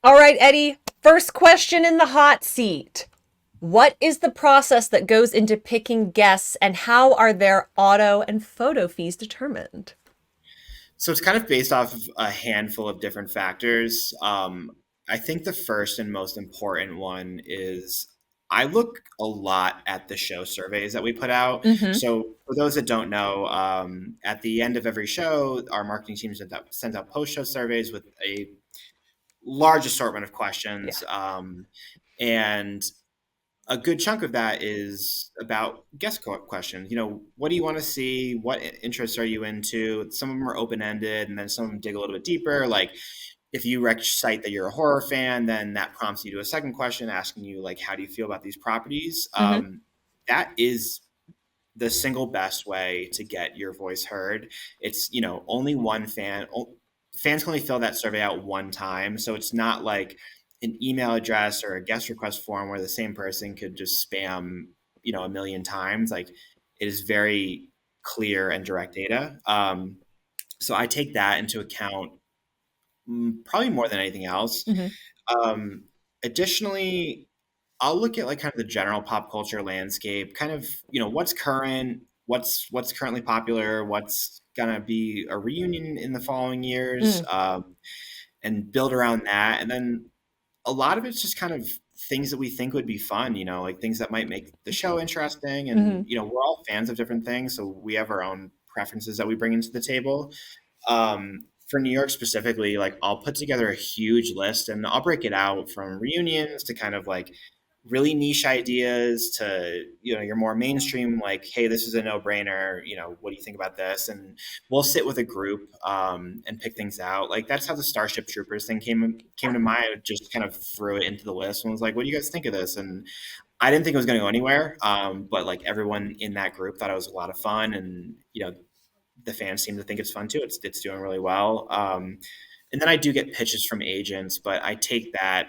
All right, Eddie, first question in the hot seat. What is the process that goes into picking guests and how are their auto and photo fees determined? So it's kind of based off of a handful of different factors. I think the first and most important one is I look a lot at the show surveys that we put out. Mm-hmm. So for those that don't know, at the end of every show, our marketing team sends out post-show surveys with a large assortment of Yeah. questions. And a good chunk of that is about guest questions. What do you want to see? What interests are you into? Some of them are open ended, and then some of them dig a little bit deeper. Like if you cite that you're a horror fan, then that prompts you to a second question asking you, like, how do you feel about these properties? Mm-hmm. That is the single best way to get your voice heard. It's, only one fans can only fill that survey out one time. So it's not like an email address or a guest request form where the same person could just spam, a million times. Like it is very clear and direct data. So I take that into account probably more than anything else. Mm-hmm. Um, Additionally, I'll look at like kind of the general pop culture landscape, kind of, what's current, what's currently popular, what's gonna be a reunion in the following years, Mm-hmm. and build around that. And then a lot of it's just kind of things that we think would be fun, like things that might make the show interesting. And, Mm-hmm. we're all fans of different things, so we have our own preferences that we bring into the table. For New York specifically, like I'll put together a huge list and I'll break it out from reunions to kind of like really niche ideas to, your more mainstream, like, hey, this is a no brainer. What do you think about this? And we'll sit with a group and pick things out. Like that's how the Starship Troopers thing came to mind. I just kind of threw it into the list and was like, what do you guys think of this? And I didn't think it was going to go anywhere. But like everyone in that group thought it was a lot of fun. And, the fans seem to think it's fun too. It's doing really well. And then I do get pitches from agents, but I take that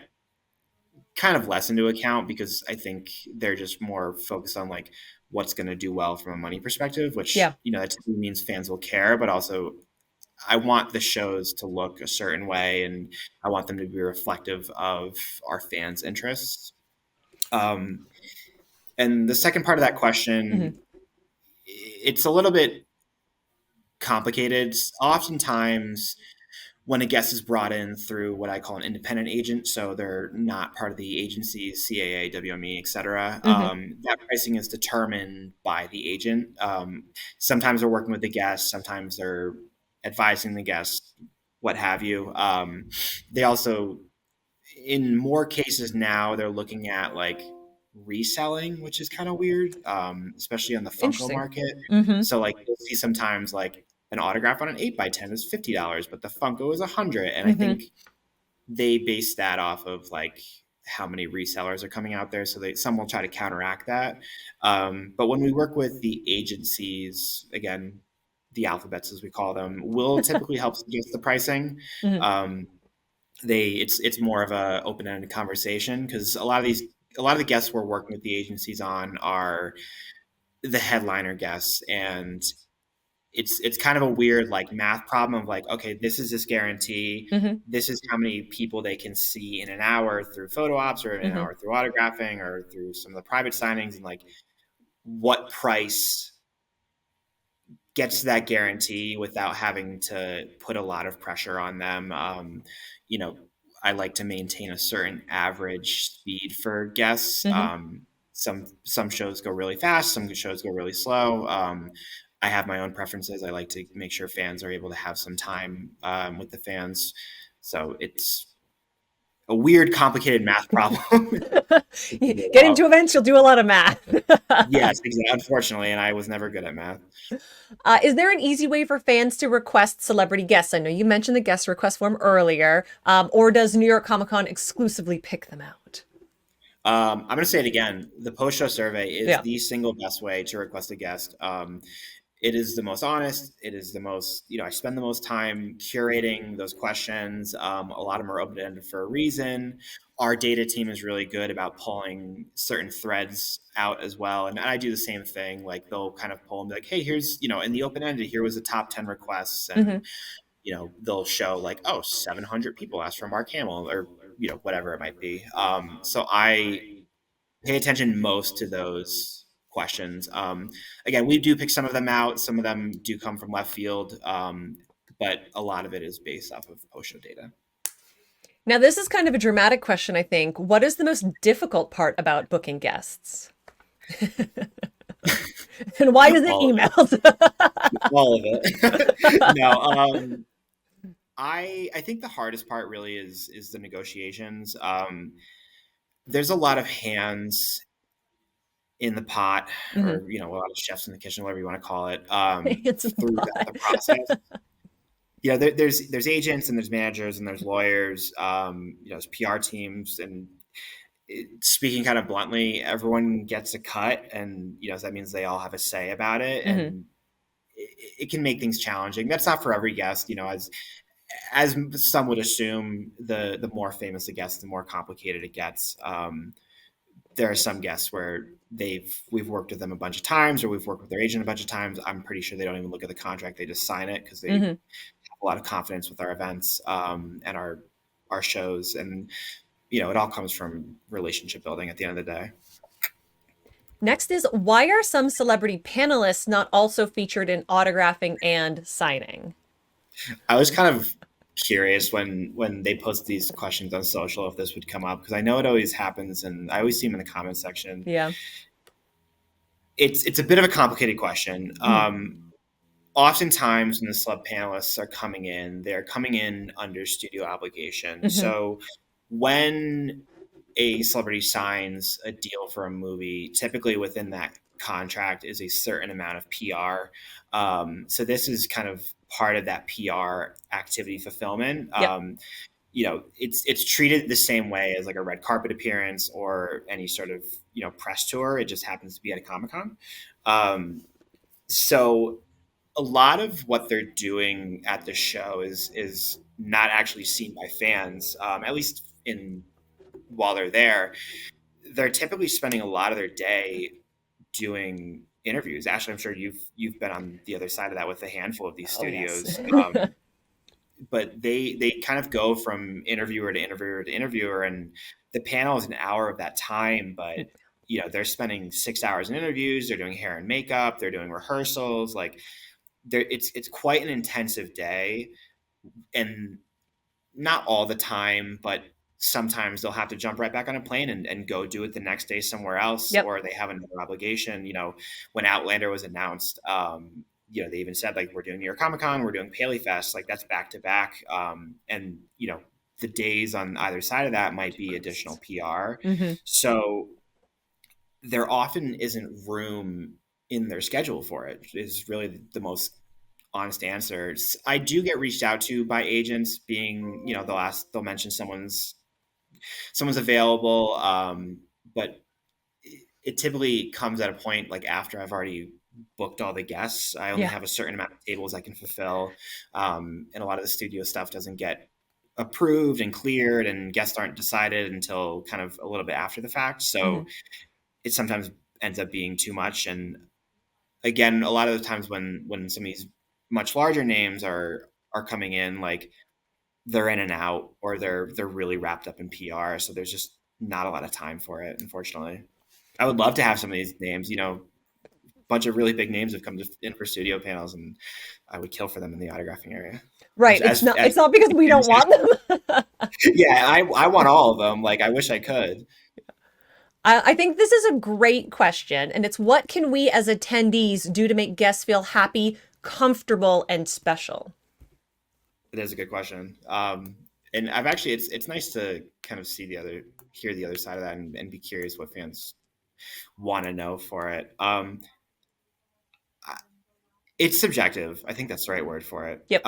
kind of less into account because I think they're just more focused on like what's going to do well from a money perspective, which Yeah. that typically means fans will care, but also I want the shows to look a certain way, and I want them to be reflective of our fans' interests. Um, and the second part of that Mm-hmm. question, it's a little bit complicated. Oftentimes, when a guest is brought in through what I call an independent agent, so they're not part of the agencies, CAA, WME, et cetera, Mm-hmm. that pricing is determined by the agent. Sometimes they're working with the guest, sometimes they're advising the guest, what have you. They also, in more cases now, they're looking at like reselling, which is kind of weird, especially on the Funko Interesting. market. Mm-hmm. So like you'll see sometimes like an autograph on an 8x10 is $50, but the Funko is 100. And I Mm-hmm. think they base that off of like how many resellers are coming out there. So some will try to counteract that. But when we work with the agencies, again, the alphabets as we call them, will typically help suggest the pricing. Mm-hmm. Um, it's more of a open-ended conversation because a lot of the guests we're working with the agencies on are the headliner guests, and it's kind of a weird like math problem of like, okay, this guarantee, Mm-hmm. this is how many people they can see in an hour through photo ops or in an Mm-hmm. hour through autographing or through some of the private signings, and like what price gets that guarantee without having to put a lot of pressure on them. You know, I like to maintain a certain average speed for guests. Mm-hmm. Some shows go really fast, some shows go really slow. I have my own preferences. I like to make sure fans are able to have some time with the fans. So it's a weird, complicated math problem. Get into events, you'll do a lot of math. Yes, exactly. Unfortunately, and I was never good at math. Is there an easy way for fans to request celebrity guests? I know you mentioned the guest request form earlier, or does New York Comic Con exclusively pick them out? I'm going to say it again. The post show survey is Yeah. the single best way to request a guest. It is the most honest. It is the most, I spend the most time curating those questions. A lot of them are open ended for a reason. Our data team is really good about pulling certain threads out as well. And I do the same thing. Like they'll kind of pull and be like, hey, here's, in the open ended, here was the top 10 requests. Hmm. And, they'll show like, oh, 700 people asked for Mark Hamill or whatever it might be. So I pay attention most to those questions. Again, we do pick some of them out. Some of them do come from left field, but a lot of it is based off of post-show data. Now, this is kind of a dramatic question, I think. What is the most difficult part about booking guests? And why is it All of it. emails? All of it. No, I think the hardest part really is the negotiations. There's a lot of hands in the pot, Mhm. or a lot of chefs in the kitchen, whatever you want to call it, It's in the throughout the process. pot. There's agents and there's managers and there's lawyers, there's PR teams, and speaking kind of bluntly, everyone gets a cut, and that means they all have a say about it, Mhm. and it can make things challenging. That's not for every guest, as some would assume. The more famous a guest, the more complicated it gets. There are some guests where we've worked with them a bunch of times, or we've worked with their agent a bunch of times. I'm pretty sure they don't even look at the contract; they just sign it because they Mhm. have a lot of confidence with our events, and our shows, and it all comes from relationship building at the end of the day. Next is, why are some celebrity panelists not also featured in autographing and signing? I was kind of curious when they post these questions on social if this would come up, because I know it always happens, and I always see them in the comment section. Yeah. It's a bit of a complicated question. Mhm. Oftentimes when the celeb panelists are coming in, they're coming in under studio obligation. Mhm. So when a celebrity signs a deal for a movie, typically within that contract is a certain amount of PR. So this is kind of part of that PR activity fulfillment. Yep. It's treated the same way as like a red carpet appearance or any sort of press tour. It just happens to be at a Comic-Con. So a lot of what they're doing at the show is not actually seen by fans, at least in while they're there. They're typically spending a lot of their day doing interviews. Ashley, I'm sure you've been on the other side of that with a handful of these Oh, yes. studios. But they kind of go from interviewer to interviewer to interviewer, and the panel is an hour of that time, but they're spending 6 hours in interviews, they're doing hair and makeup, they're doing rehearsals, like it's quite an intensive day. And not all the time, but sometimes they'll have to jump right back on a plane and go do it the next day somewhere else, Yep. or they have another obligation. When Outlander was announced, they even said, like, we're doing New York Comic Con, we're doing Paley Fest, like that's back to back. And the days on either side of that might be additional PR. Mhm. So there often isn't room in their schedule for it, is really the most honest answers. I do get reached out to by agents, being, they'll mention someone's available, but it typically comes at a point like after I've already booked all the guests. I only Yeah. have a certain amount of tables I can fulfill, and a lot of the studio stuff doesn't get approved and cleared, and guests aren't decided until kind of a little bit after the fact. So Mhm. it sometimes ends up being too much. And again, a lot of the times when some of these much larger names are coming in, like they're in and out, or they're really wrapped up in PR. So there's just not a lot of time for it, unfortunately. I would love to have some of these names. A bunch of really big names have come in for studio panels, and I would kill for them in the autographing area. Right. As It's as, not as it's not because we don't want them. yeah, I want all of them. Like I wish I could. I think this is a great question, and it's, what can we as attendees do to make guests feel happy, comfortable, and special? It is a good question. And I've actually, it's nice to kind of hear the other side of that, and be curious what fans want to know for it. It's subjective. I think that's the right word for it. Yep.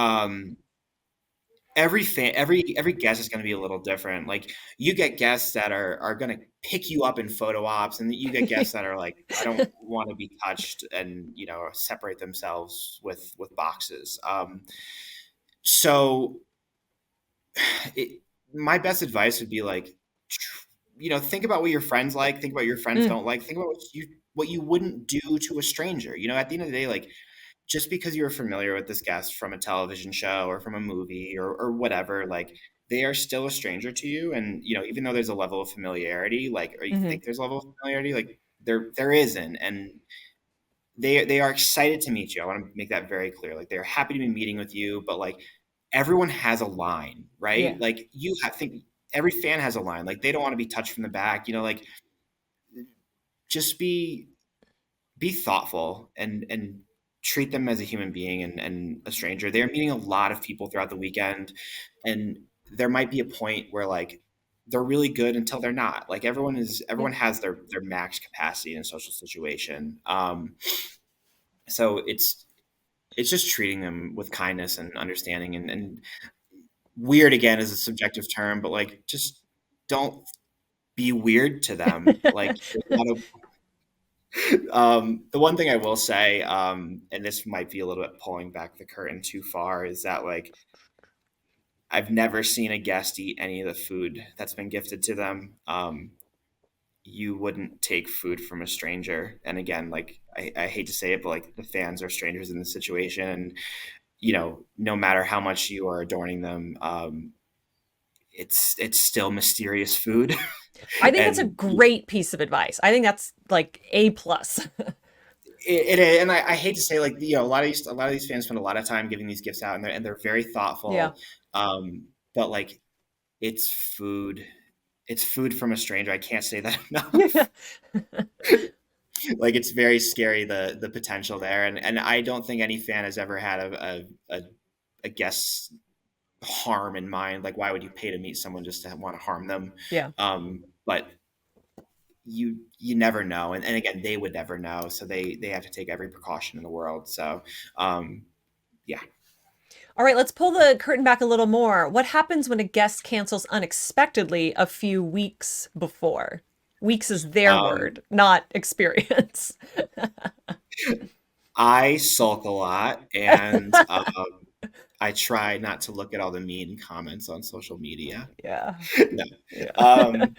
Every guest is going to be a little different. Like you get guests that are going to pick you up in photo ops, and you get guests that are like, I don't want to be touched, and separate themselves with boxes. So my best advice would be like, think about what your friends like, think about what your friends Mm. don't like, think about what you wouldn't do to a stranger. At the end of the day, like, just because you're familiar with this guest from a television show or from a movie, or whatever, like they are still a stranger to you. And, even though there's a level of familiarity, like, or you Hmm. think there's a level of familiarity, like there isn't. And they are excited to meet you. I want to make that very clear. Like, they're happy to be meeting with you, but like everyone has a line, right? Yeah. Like, I think every fan has a line. Like, they don't want to be touched from the back, like, just be thoughtful and treat them as a human being and a stranger. They're meeting a lot of people throughout the weekend, and there might be a point where like they're really good until they're not. Like, Yeah. everyone has their max capacity in a social situation. So it's just treating them with kindness and understanding, and weird again is a subjective term, but like, just don't be weird to them. Like, there's a lot of the one thing I will say, and this might be a little bit pulling back the curtain too far, is that like I've never seen a guest eat any of the food that's been gifted to them. You wouldn't take food from a stranger. And again, like, I hate to say it, but like, the fans are strangers in this situation, and no matter how much you are adorning them, it's still mysterious food. I think that's a And great piece of advice. I think that's like A plus. and I hate to say, like, a lot of these fans spend a lot of time giving these gifts out, and they're very Yeah. thoughtful. But like, it's food. It's food from a stranger. I can't say that Yeah. enough. Like, it's very scary, the potential there, and I don't think any fan has ever had a guest harm in mind. Like, why would you pay to meet someone just to want to harm them? Yeah. But you never know, and again, they would never know, so they have to take every precaution in the world. So, yeah. All right, let's pull the curtain back a little more. What happens when a guest cancels unexpectedly a few weeks before? Weeks is their Um, word, not experience. I sulk a lot, and I try not to look at all the mean comments on social media. Yeah. No. Yeah. Um,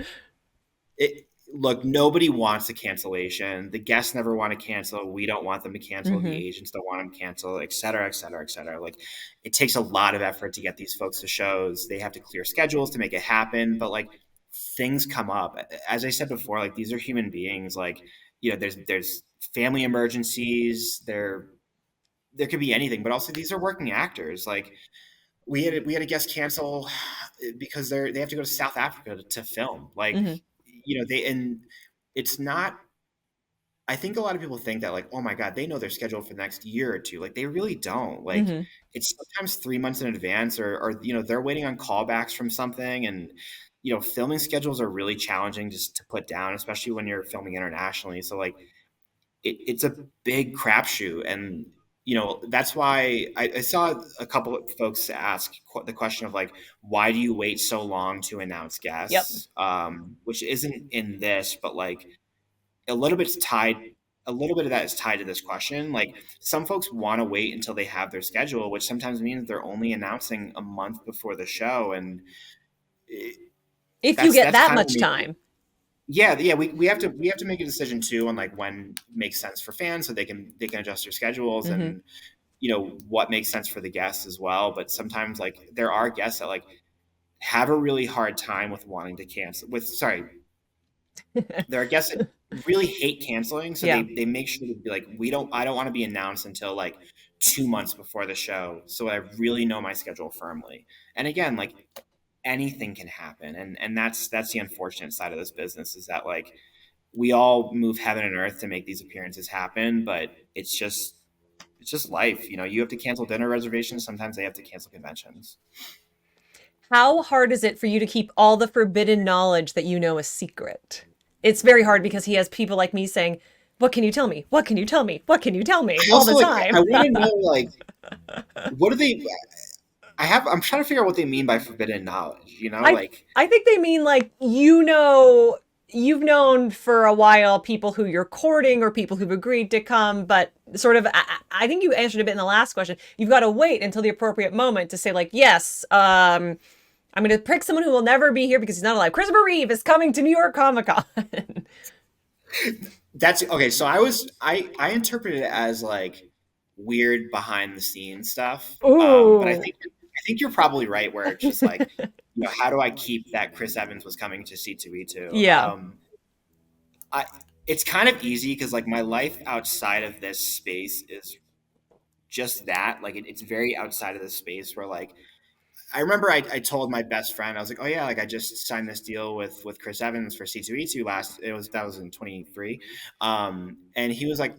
Look, nobody wants a cancellation. The guests never want to cancel. We don't want them to cancel. The Hmm. agents don't want them to cancel, et cetera, et cetera, et cetera. Like, it takes a lot of effort to get these folks to shows. They have to clear schedules to make it happen. But like, things come up. As I said before, like, these are human beings. Like, there's family emergencies. There could be anything, but also these are working actors. Like, we had a guest cancel because they have to go to South Africa to film. Like, Hmm. they and it's not. I think a lot of people think that, like, oh my god, they know their schedule for the next year or two. Like, they really don't. Like, Hmm. it's sometimes 3 months in advance, or they're waiting on callbacks from something, and filming schedules are really challenging just to put down, especially when you're filming internationally. So like, it's a big crapshoot, and that's why I saw a couple of folks ask the question of like, why do you wait so long to announce Yep. guests, which isn't in this, but like, a little bit's tied a little bit of that is tied to this question. Like, some folks want to wait until they have their schedule, which sometimes means they're only announcing a month before the show, and it, If you get that's that kind of much time. yeah, we have to make a decision too on like when makes sense for fans, so they can adjust their schedules, Hmm. and what makes sense for the guests as well. But sometimes, like, there are guests that like have a really hard time with wanting to cancel with sorry there are guests that really hate canceling, so they Yeah. they make sure to be like, I don't want to be announced until like 2 months before the show, so I really know my schedule firmly. And again, like, anything can happen, and that's the unfortunate side of this business, is that like, we all move heaven and earth to make these appearances happen, but it's just life. You have to cancel dinner reservations. Sometimes they have to cancel conventions. How hard is it for you to keep all the forbidden knowledge that you know a secret? It's very hard because he has people like me saying, "What can you tell me? What can you tell me? What can you tell me?" I all also the like I time. want to know, like, what do they I'm trying to figure out what they mean by forbidden knowledge, I like, I think they mean like you've known for a while people who you're courting or people who've agreed to come, but sort of I think you answered a bit in the last question. You've got to wait until the appropriate moment to say like, yes, I'm going to pick someone who will never be here because he's not alive. Christopher Reeve is coming to New York Comic Con. that's okay. So I interpreted it as like weird behind the scenes stuff. But I Ooh. think think you're probably right where it's just like, how do I keep that Chris Evans was coming to C2E2? Yeah. I it's kind of easy because like my life outside of this space is just that. Like it's very outside of the space where like I remember I told my best friend, I was like, oh yeah, like I just signed this deal with Chris Evans for C2E2 that was in 23. And he was like,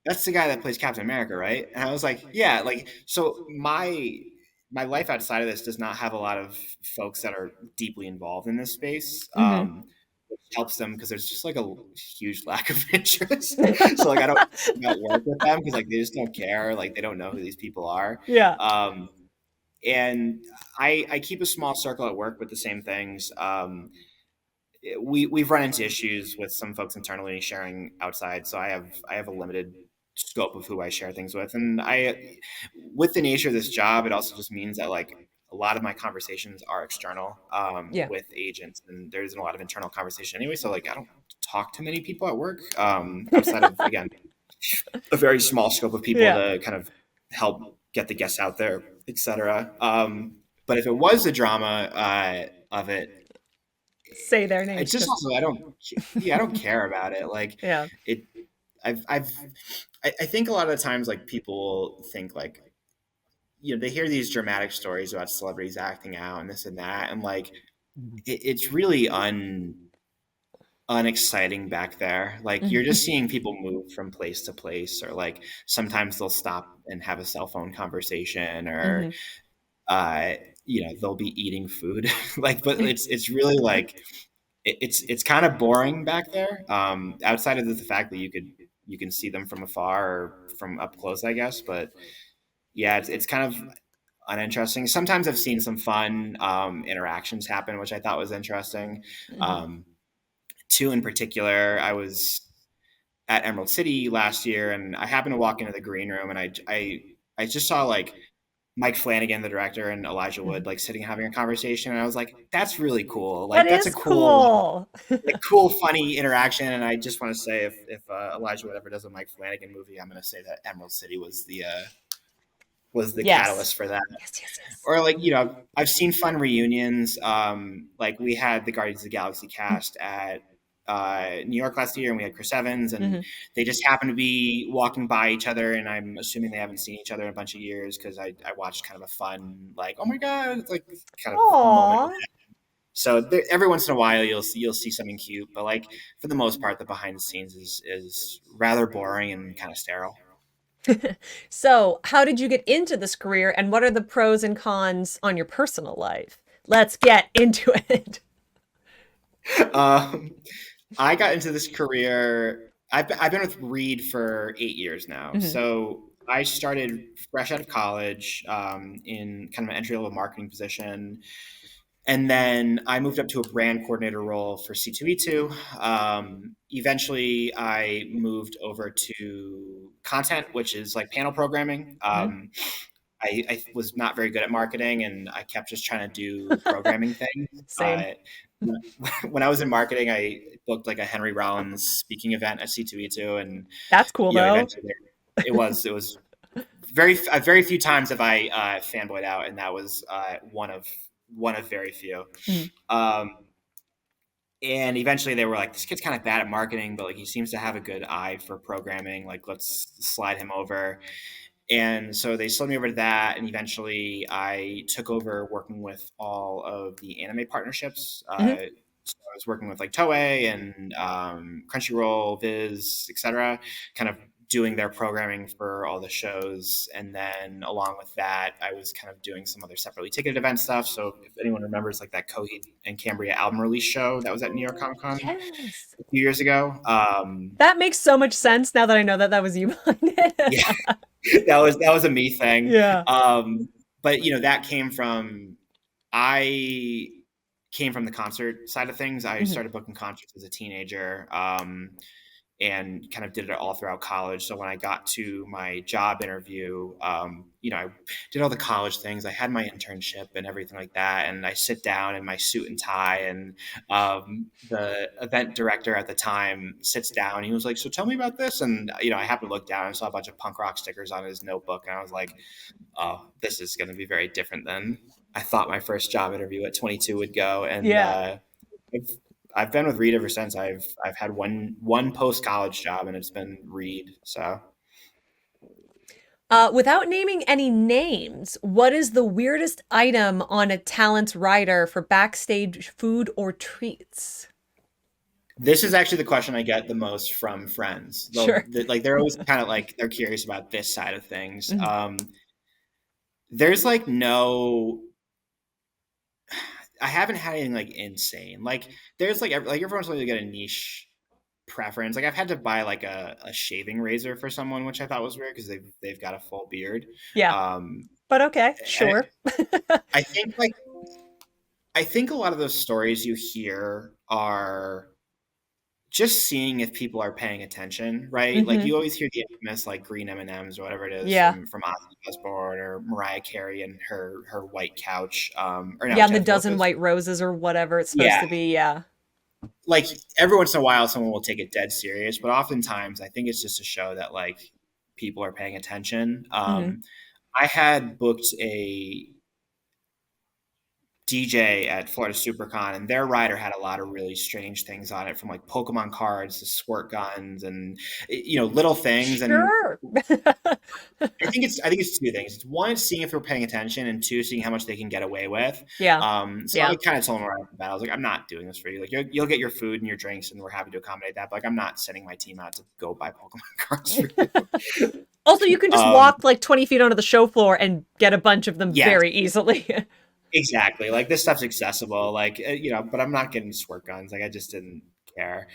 that's the guy that plays Captain America, right? And I was like, yeah, like so my life outside of this does not have a lot of folks that are deeply involved in this space. Hmm. Which helps them because there's just like a huge lack of interest. So like I don't work with them because like they just don't care, like they don't know who these people are. Yeah. Um, and I keep a small circle at work with the same things. We've run into issues with some folks internally sharing outside, so I have a limited scope of who I share things with, and I with the nature of this job, it also just means that like a lot of my conversations are external Yeah. with agents, and there isn't a lot of internal conversation anyway. So like I don't talk to many people at work outside of again a very small scope of people Yeah. to kind of help get the guests out there, etc. But if it was the drama of it, Say their it's names, just Chris. also I don't care about it. Like Yeah. it, I've I think a lot of the times like people think like they hear these dramatic stories about celebrities acting out and this and that, and like it's really unexciting back there. Like you're just seeing people move from place to place, or like sometimes they'll stop and have a cell phone conversation, or Hmm. uh, they'll be eating food. Like, but it's really like it's kind of boring back there. Outside of the fact that you can see them from afar or from up close, I guess. But yeah, it's kind of uninteresting. Sometimes I've seen some fun interactions happen, which I thought was interesting. Hmm. Um, Two in particular, I was at Emerald City last year, and I happened to walk into the green room, and I just saw like Mike Flanagan, the director, and Elijah Wood like sitting having a conversation, and I was like, "That's really cool. That Like, that's a is cool, cool. cool, funny interaction." And I just want to say, if Elijah Wood ever does a Mike Flanagan movie, I'm going to say that Emerald City was the Yes. catalyst for that. Yes, yes, yes. Or like I've seen fun reunions. Like we had the Guardians of the Galaxy cast at New York last year, and we had Chris Evans, and Hmm. they just happened to be walking by each other, and I'm assuming they haven't seen each other in a bunch of years because I watched kind of a fun like oh my god like kind of moment with Aw. that. So there, every once in a while you'll see something cute, but like for the most part, the behind the scenes is rather boring and kind of sterile. So, how did you get into this career and what are the pros and cons on your personal life? Let's get into it. Um, I got into this career. I've been with Reed for 8 years now. Hmm. So I started fresh out of college in kind of an entry level marketing position. And then I moved up to a brand coordinator role for C2E2. Eventually, I moved over to content, which is like panel programming. Hmm. I was not very good at marketing, and I kept just trying to do programming things. Same. When I was in marketing, I booked like a Henry Rollins speaking event at C2E2, and That's cool though. eventually it was very few times have I fanboyed out, and that was one of very few. Mhm. Um, and eventually they were like, this kid's kind of bad at marketing, but like he seems to have a good eye for programming. Like let's slide him over. And so they slid me over to that, and eventually I took over working with all of the anime partnerships. Hmm. So I was working with like Toei and Crunchyroll, Viz, etc., kind of doing their programming for all the shows. And then along with that, I was kind of doing some other separately ticketed event stuff. So if anyone remembers like that Coheed and Cambria album release show that was at New York Comic Con Yes. a few years ago, That makes so much sense now that I know that that was you behind it. yeah, that was a me thing. Yeah. But that came from I came from the concert side of things. I Hmm. started booking concerts as a teenager. and kind of did it all throughout college. So when I got to my job interview, I did all the college things. I had my internship and everything like that. And I sit down in my suit and tie, and the event director at the time sits down. He was like, "So tell me about this." And, I happened to look down and saw a bunch of punk rock stickers on his notebook. And I was like, "Oh, this is going to be very different than I thought my first job interview at 22 would go." And, Yeah. I've, I've been with Reed ever since. I've had one post college job, and it's been Reed. So Without naming any names, what is the weirdest item on a talent's rider for backstage food or treats? this is actually the question I get the most from friends. Sure. Like they're always kind of like they're curious about this side of things. Mhm. There's like no, I haven't had anything like insane. Like there's like everyone's going to get a niche preference. Like I've had to buy like a shaving razor for someone, which I thought was weird because they've got a full beard. Yeah, Um, but okay, and sure. I think like I think a lot of those stories you hear are just seeing if people are paying attention, right? Like Hmm. you always hear the infamous like green M&Ms or whatever it is Yeah. from Ozzy Osbourne or Mariah Carey and her white couch, or no, Yeah, and the Jennifer dozen Lopez. white roses or whatever it's supposed Yeah, to be. Yeah. like every once in a while someone will take it dead serious, but oftentimes I think it's just to show that like people are paying attention. Hmm. I had booked a DJ at Florida SuperCon, and their rider had a lot of really strange things on it, from like Pokemon cards to squirt guns and little things. And Sure. I think it's two things. It's one, seeing if they're paying attention, and two, seeing how much they can get away with. Yeah. So I Yeah. kind of told them right off the bat, I was like, I'm not doing this for you. Like you'll get your food and your drinks, and we're happy to accommodate that. But like I'm not sending my team out to go buy Pokemon cards for you. Also, you can just Um, walk like 20 feet onto the show floor and get a bunch of them yes, very easily. exactly. Like this stuff's accessible. Like but I'm not getting squirt guns. Like I just didn't care.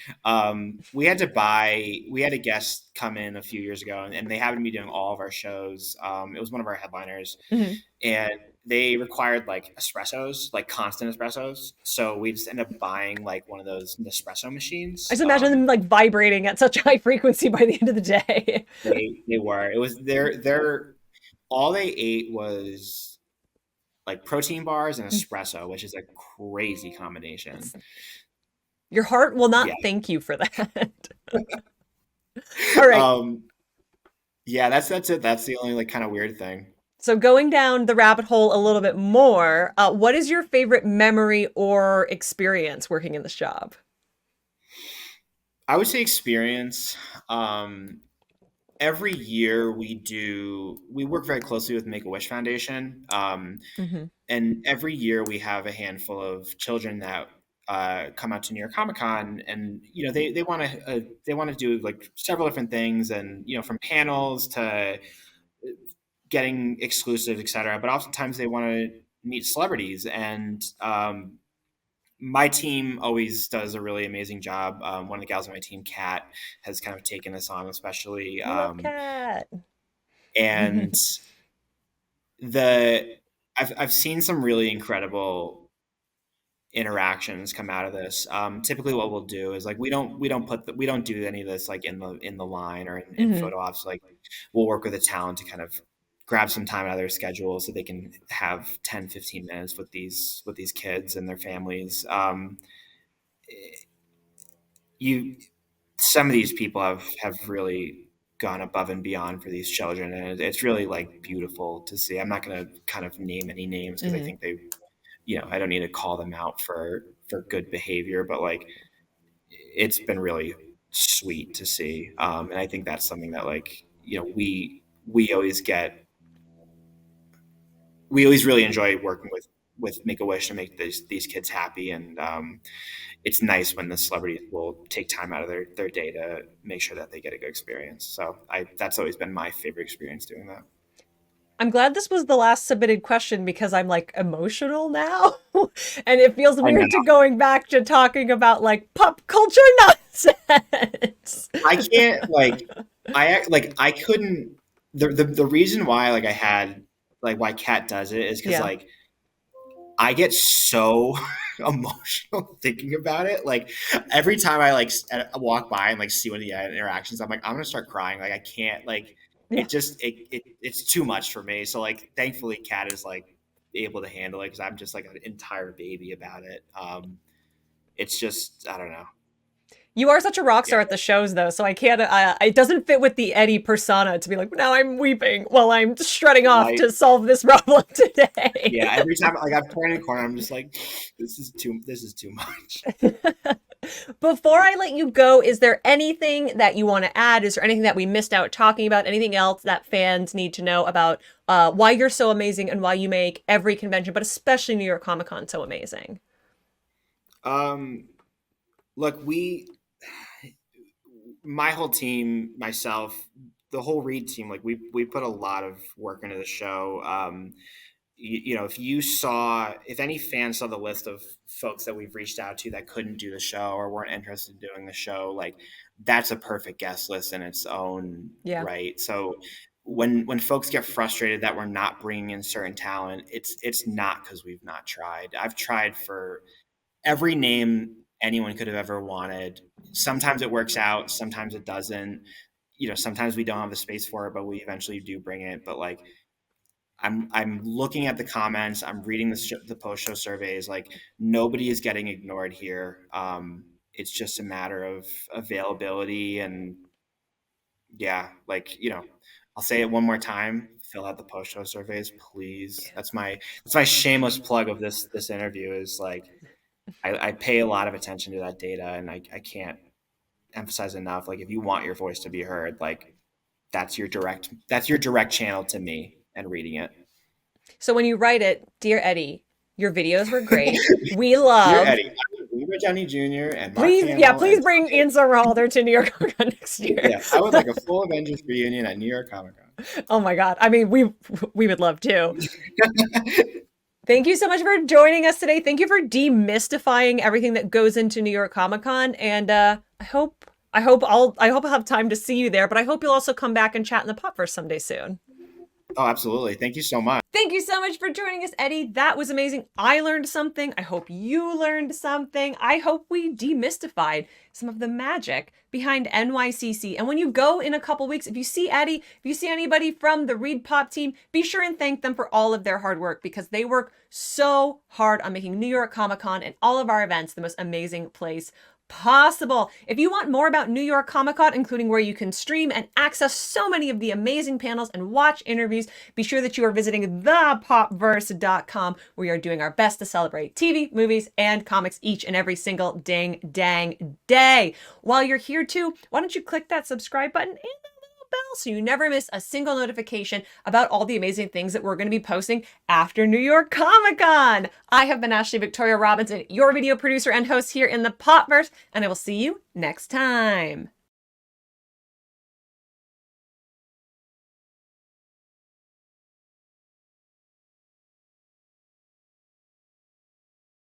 We had a guest come in a few years ago, and they happened to be doing all of our shows. It was one of our headliners, Mhm. and they required like espressos, like constant espressos. So we just ended up buying like one of those Nespresso I machines. just imagine them like vibrating at such high frequency by the end of the day. They were. It was their all they ate was like protein bars and espresso, which is a crazy combination. Your heart will Yeah. not thank you for that. All right. Um, yeah, that's it. That's the only like kind of weird thing. So going down the rabbit hole a little bit more, what is your favorite memory or experience working in this job? I would say experience. Every year we work very closely with Make a Wish Foundation. Hmm. And every year we have a handful of children that come out to New York Comic Con, and they want to do like several different things, and from panels to getting exclusive, etc. But oftentimes they want to meet celebrities, and my team always does a really amazing job. One of the gals on my team, Kat, has kind of taken this on, especially, Love cat. and the I've seen some really incredible interactions come out of this. Typically, what we'll do is like we don't do any of this like in the line or in Hmm. photo ops. Like we'll work with a talent to kind of grab some time out of their schedule so they can have 10-15 minutes with these kids and their families. You Some of these people have really gone above and beyond for these children, and it's really like beautiful to see. I'm not going to kind of name any names because I Hmm. think I don't need to call them out for good behavior, but like it's been really sweet to see. And I think that's something that like we always get we always really enjoy working with Make a Wish to make these kids happy, and it's nice when the celebrities will take time out of their day to make sure that they get a good experience. So that's always been my favorite experience doing that. I'm glad this was the last submitted question because I'm like emotional now. And it feels I know. weird to going back to talking about like pop culture nonsense. I can't I couldn't the reason why like I had like why Kat does it is because Yeah. like I get so emotional thinking about it. Like every time I like walk by and like see one of the interactions, I'm like, I'm gonna start crying. Like I can't like Yeah. it's too much for me. So like thankfully Kat is like able to handle it because I'm just like an entire baby about it. It's just I don't know. You are such a rock Yeah. star at the shows, though, so I can't. It doesn't fit with the Eddie persona to be like, now I'm weeping while I'm strutting off Like to solve this problem today. yeah, every time like I've turned in the corner, I'm just like, this is too much. Before I let you go, is there anything that you want to add? Is there anything that we missed out talking about? Anything else that fans need to know about why you're so amazing and why you make every convention, but especially New York Comic Con, so amazing? Um, look, my whole team, myself, the whole Reed team, like we put a lot of work into the show. You know, if any fans saw the list of folks that we've reached out to that couldn't do the show or weren't interested in doing the show, like that's a perfect guest list in its own Yeah. right. So when folks get frustrated that we're not bringing in certain talent, it's not because we've not tried. I've tried for every name anyone could have ever wanted. Sometimes it works out, sometimes it doesn't. You know, sometimes we don't have the space for it, but we eventually do bring it. But like, I'm looking at the comments, I'm reading the post show surveys. Like, nobody is getting ignored here. It's just a matter of availability and yeah, like I'll say it one more time. Fill out the post show surveys, please. That's my shameless plug of this interview. Is like I pay a lot of attention to that data, and I can't emphasize enough. Like, if you want your voice to be heard, like that's your direct channel to me and reading it. So when you write it, Dear Eddie, your videos were great. We Dear love. Eddie, I would Reba Downey Jr. and Mark Please, yeah, Hamill please and bring Ian Somerhalder to New York Comic Con next year. yes, I would like a full Avengers reunion at New York Comic Con. Oh my God. I mean, we would love to. Thank you so much for joining us today. Thank you for demystifying everything that goes into New York Comic Con. And I hope I'll have time to see you there, but I hope you'll also come back and chat in the Popverse someday soon. Oh, absolutely. Thank you so much. Thank you so much for joining us, Eddie. That was amazing. I learned something. I hope you learned something. I hope we demystified some of the magic behind NYCC. And when you go in a couple weeks, if you see Eddie, if you see anybody from the ReedPop team, be sure and thank them for all of their hard work because they work so hard on making New York Comic Con and all of our events the most amazing place possible. If you want more about New York Comic Con, including where you can stream and access so many of the amazing panels and watch interviews, be sure that you are visiting thepopverse.com, where we are doing our best to celebrate TV, movies, and comics each and every single dang day. While you're here too, why don't you click that subscribe button and bell so you never miss a single notification about all the amazing things that we're going to be posting after New York Comic Con. I have been Ashley Victoria Robinson, your video producer and host here in the Popverse, and I will see you next time.